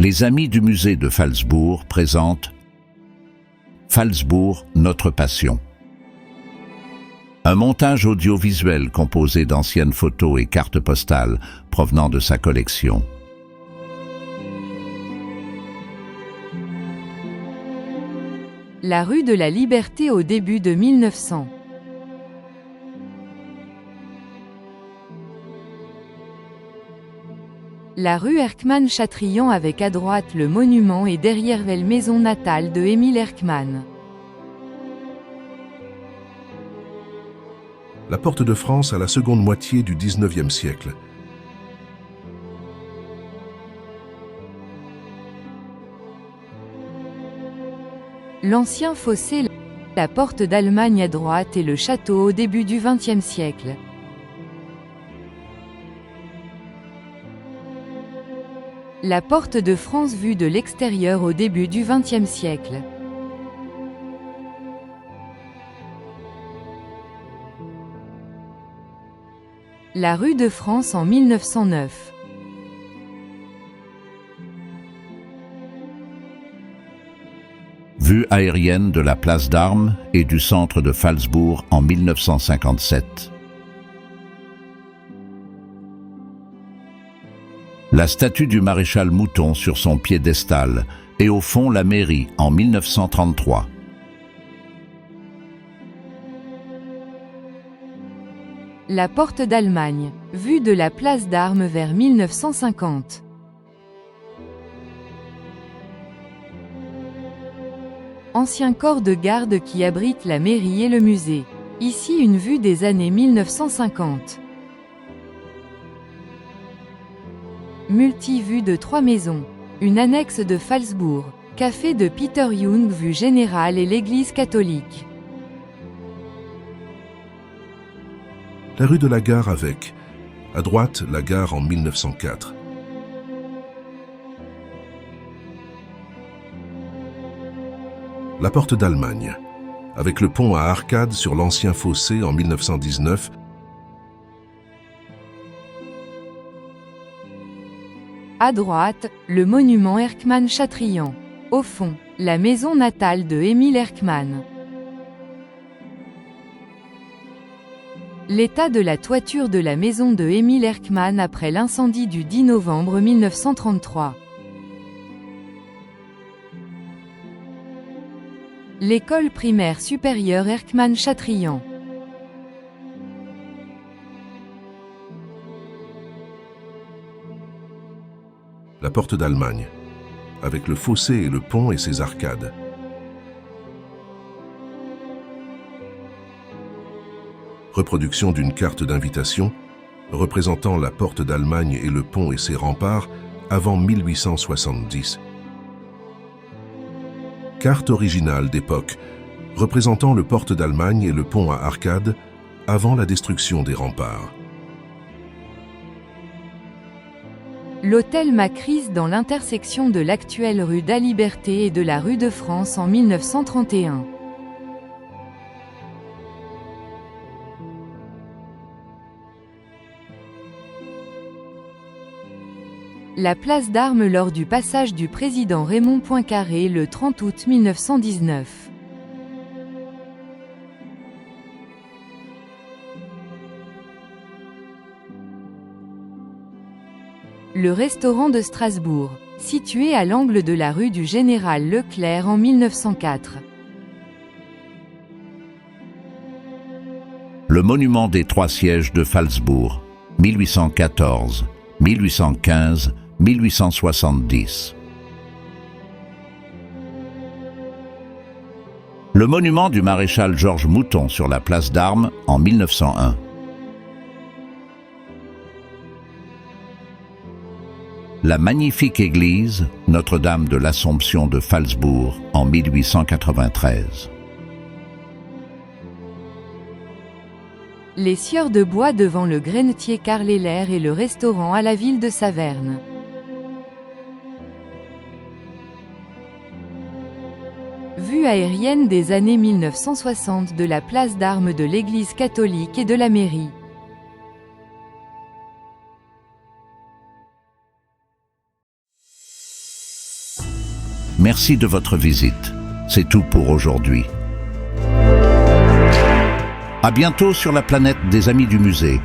Les amis du musée de Phalsbourg présentent Phalsbourg, notre passion. Un montage audiovisuel composé d'anciennes photos et cartes postales provenant de sa collection. La rue de la Liberté au début de 1900. La rue Erckmann-Chatrian avec à droite le monument et derrière la maison natale de Émile Erckmann. La porte de France à la seconde moitié du XIXe siècle. L'ancien fossé, la porte d'Allemagne à droite et le château au début du XXe siècle. La porte de France vue de l'extérieur au début du XXe siècle. La rue de France en 1909. Vue aérienne de la place d'Armes et du centre de Phalsbourg en 1957. La statue du maréchal Mouton sur son piédestal et au fond la mairie en 1933. La porte d'Allemagne, vue de la place d'Armes vers 1950. Ancien corps de garde qui abrite la mairie et le musée. Ici une vue des années 1950. Multivue de 3 maisons. Une annexe de Phalsbourg. Café de Peter Young vue générale et l'église catholique. La rue de la Gare avec, à droite, la gare en 1904. La porte d'Allemagne, avec le pont à arcades sur l'ancien fossé en 1919. À droite, le monument Erckmann-Chatrian. Au fond, la maison natale de Émile Erckmann. L'état de la toiture de la maison de Émile Erckmann après l'incendie du 10 novembre 1933. L'école primaire supérieure Erckmann-Chatrian. La porte d'Allemagne, avec le fossé et le pont et ses arcades. Reproduction d'une carte d'invitation représentant la porte d'Allemagne et le pont et ses remparts avant 1870. Carte originale d'époque représentant le porte d'Allemagne et le pont à arcades avant la destruction des remparts. L'hôtel Macris dans l'intersection de l'actuelle rue d'Aliberté et de la rue de France en 1931. La place d'Armes lors du passage du président Raymond Poincaré le 30 août 1919. Le restaurant de Strasbourg, situé à l'angle de la rue du Général Leclerc en 1904. Le monument des 3 sièges de Phalsbourg, 1814, 1815, 1870. Le monument du maréchal Georges Mouton sur la place d'Armes en 1901. La magnifique église Notre-Dame de l'Assomption de Phalsbourg en 1893. Les sieurs de bois devant le grenetier Karl Heller et le restaurant à la ville de Saverne. Vue aérienne des années 1960 de la place d'Armes de l'église catholique et de la mairie. Merci de votre visite. C'est tout pour aujourd'hui. À bientôt sur la planète des Amis du Musée.